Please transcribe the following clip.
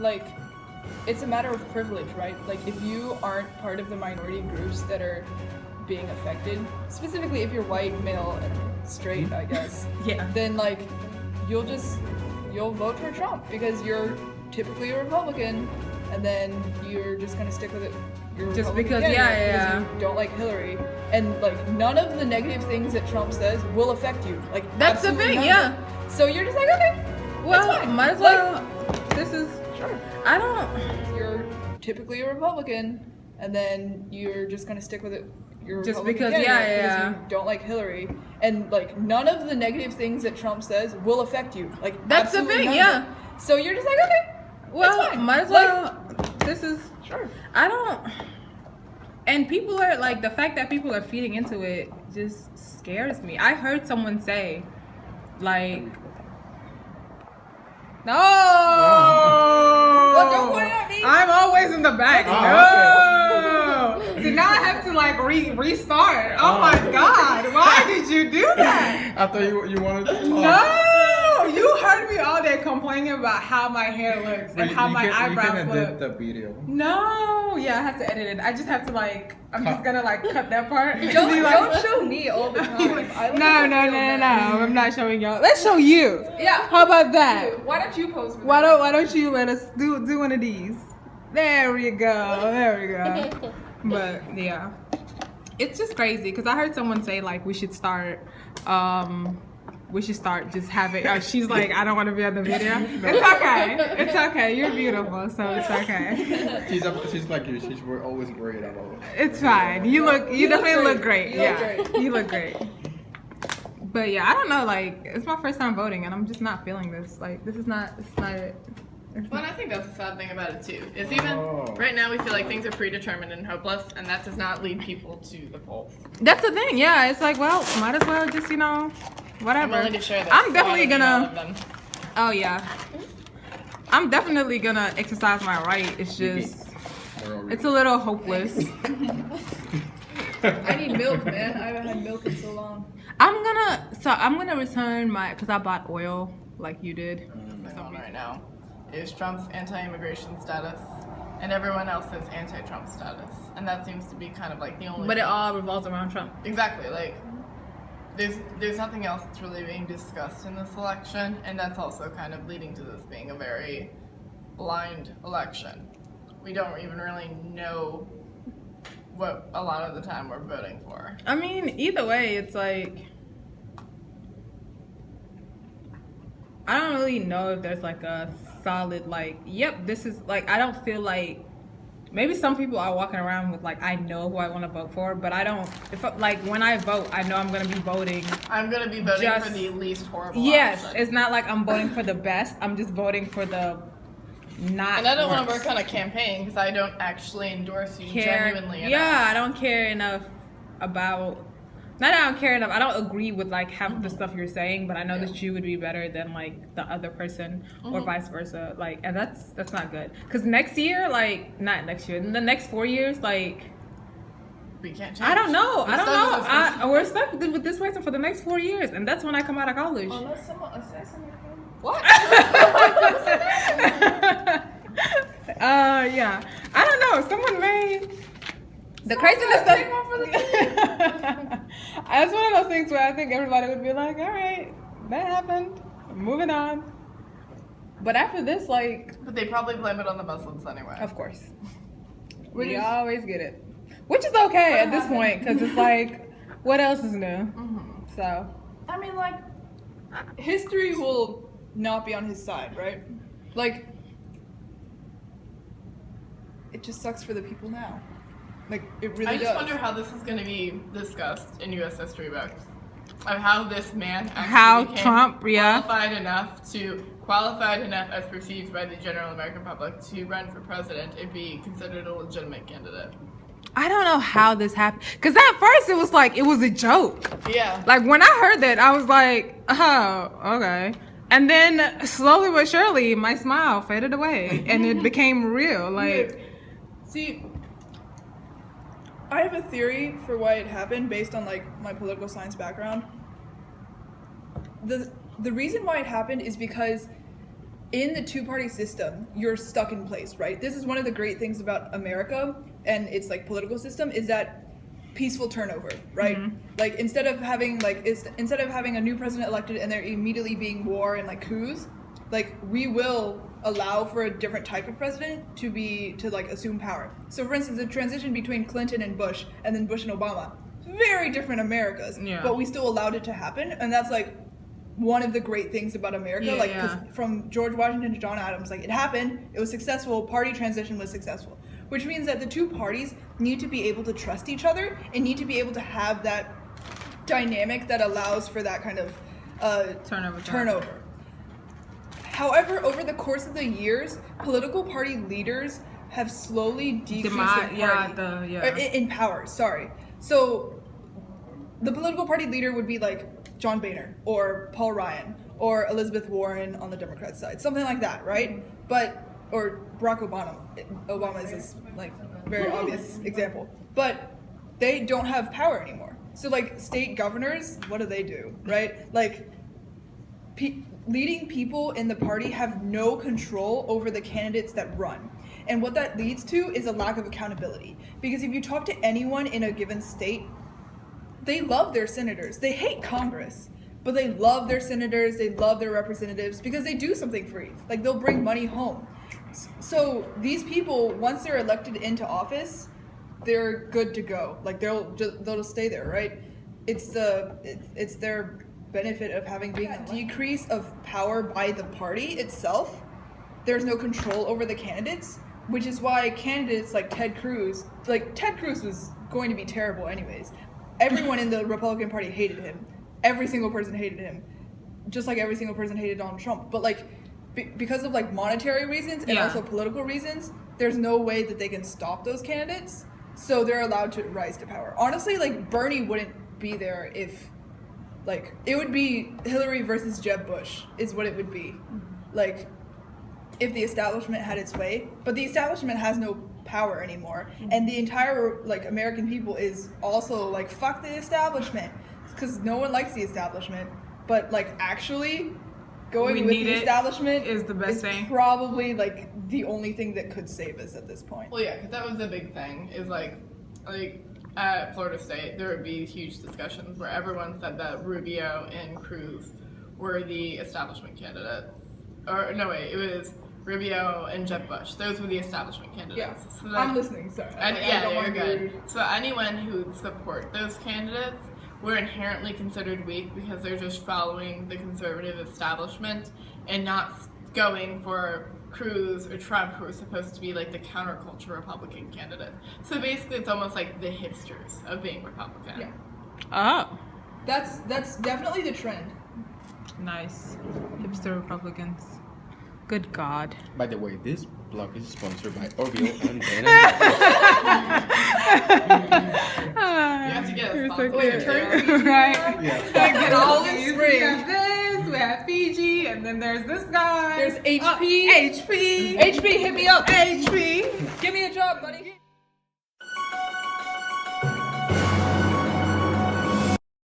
like, it's a matter of privilege, right? Like, if you aren't part of the minority groups that are being affected, specifically if you're white, male, and straight, I guess, then, like, you'll vote for Trump because you're typically a Republican, and then you're just gonna stick with it. Just because, because you don't like Hillary, and like none of the negative things that Trump says will affect you. Like that's the thing, yeah. So you're just like, okay, well, that's fine. Might as well. This is sure. I don't. You're typically a Republican, and then you're just gonna stick with it. You're just Republican because, because you don't like Hillary, and like none of the negative things that Trump says will affect you. Like that's the thing, yeah. So you're just like, okay, well, that's fine. Might as well. This is sure. I don't. And people are like, the fact that people are feeding into it just scares me. I heard someone say, like, no, don't point at me. I'm always in the back. No. Okay. See, now I have to like restart. Oh my God, why did you do that? I thought you wanted to talk. No. You heard me all day complaining about how my hair looks and how my eyebrows look. You can edit the video. No, yeah, I have to edit it. I just have to like, I'm just gonna like cut that part. Don't show me all the time. No, I'm not showing y'all. Let's show you. Yeah. How about that? Why don't you post? Why don't you let us do one of these? There we go. But yeah, it's just crazy because I heard someone say like we should start just having. She's like, I don't want to be on the video. It's okay. You're beautiful, so it's okay. She's like you. She's always worried about it. It's fine. You definitely look great. You look great. But yeah, I don't know. Like, it's my first time voting, and I'm just not feeling this. Like, it's not it. Well, and I think that's the sad thing about it too. Is even right now we feel like things are predetermined and hopeless, and that does not lead people to the polls. That's the thing. Yeah, it's like, well, might as well just whatever. I'm willing to share this. I'm definitely gonna. Oh yeah. I'm definitely gonna exercise my right. It's just, it's a little hopeless. I need milk, man. I haven't had milk in so long. I'm gonna return cause I bought oil like you did. Right now is Trump's anti-immigration status, and everyone else's anti-Trump status, and that seems to be kind of like the only. But it all revolves around Trump. Exactly, like. There's nothing else that's really being discussed in this election, and that's also kind of leading to this being a very blind election. We don't even really know what a lot of the time we're voting for. I mean, either way, it's like, I don't really know if there's like a solid like, yep, this is like, I don't feel like, maybe some people are walking around with like, I know who I want to vote for, but I don't. Like when I vote, I know I'm going to be voting. I'm going to be voting for the least horrible. Yes, option. It's not like I'm voting for the best. I'm just voting for the not. And I don't want to worst. work on a campaign because I don't actually endorse you genuinely enough. Yeah, I don't care enough about. Not that I don't care enough. I don't agree with like half the stuff you're saying, but I know that you would be better than like the other person, or vice versa. Like, and that's not good. Cause next year, like not next year, in the next 4 years, like we can't change. I don't know. We're stuck with this person for the next 4 years, and that's when I come out of college. Unless someone assassinated him. What? Yeah. I don't know. Someone may. The craziness stuff. It's one of those things where I think everybody would be like, all right, that happened. Moving on. But after this, like. But they probably blame it on the Muslims anyway. Of course. We always get it. Which is okay at this point, because it's like, what else is new? So. I mean, like, history will not be on his side, right? Like, it just sucks for the people now. Like, it really does. I just wonder how this is going to be discussed in U.S. history books. Of how this man actually Trump, qualified enough as perceived by the general American public to run for president and be considered a legitimate candidate. I don't know how this happened. Because at first it was like, it was a joke. Yeah. Like, when I heard that, I was like, oh, okay. And then slowly but surely, my smile faded away. And it became real. Like, see, I have a theory for why it happened based on like my political science background. The reason why it happened is because in the two-party system, you're stuck in place, right? This is one of the great things about America and its like political system is that peaceful turnover, right? Like instead of having a new president elected and there immediately being war and like coups, like we will allow for a different type of president to like assume power. So for instance, the transition between Clinton and Bush and then Bush and Obama, very different Americas, but we still allowed it to happen, and that's like one of the great things about America, cause from George Washington to John Adams, like it happened, it was successful, party transition was successful, which means that the two parties need to be able to trust each other and need to be able to have that dynamic that allows for that kind of turnover. However, over the course of the years, political party leaders have slowly decreased in power. Sorry. So the political party leader would be like John Boehner or Paul Ryan or Elizabeth Warren on the Democrat side, something like that, right? Or Barack Obama. Obama is this like very obvious example, but they don't have power anymore. So like state governors, what do, right? Like leading people in the party have no control over the candidates that run. And what that leads to is a lack of accountability. Because if you talk to anyone in a given state, they love their senators. They hate Congress, but they love their senators, they love their representatives because they do something for you. Like they'll bring money home. So these people, once they're elected into office, they're good to go. Like they'll just stay there, right? It's their benefit of having being a decrease of power by the party itself. There's no control over the candidates, which is why candidates like Ted Cruz was going to be terrible anyways. Everyone in the Republican Party hated him. Every single person hated him, just like every single person hated Donald Trump. But like because of like monetary reasons and also political reasons, there's no way that they can stop those candidates, so they're allowed to rise to power. Honestly, like Bernie wouldn't be there if like it would be Hillary versus Jeb Bush is what it would be, like if the establishment had its way. But the establishment has no power anymore, and the entire like American people is also like fuck the establishment, because no one likes the establishment. But like actually going with the establishment is the best thing. Probably like the only thing that could save us at this point. Well, yeah, because that was the big thing. Is like at Florida State, there would be huge discussions where everyone said that Rubio and Cruz were the establishment candidates. Or no, wait, it was Rubio and Jeb Bush. Those were the establishment candidates. Yeah, so that, I'm listening. Sorry. You're good. So anyone who would support those candidates were inherently considered weak because they're just following the conservative establishment and not going for Cruz or Trump, who are supposed to be like the counterculture Republican candidates. So basically, it's almost like the hipsters of being Republican. Yeah. Oh. That's definitely the trend. Nice. Hipster Republicans. Good God. By the way, this blog is sponsored by Orville and You have to get a sponsor. Right? Yeah. Get all in these. spring. We have this, we have Fiji, and then there's this guy. There's HP. HP. HP, hit me up. HP. Give me a job, buddy.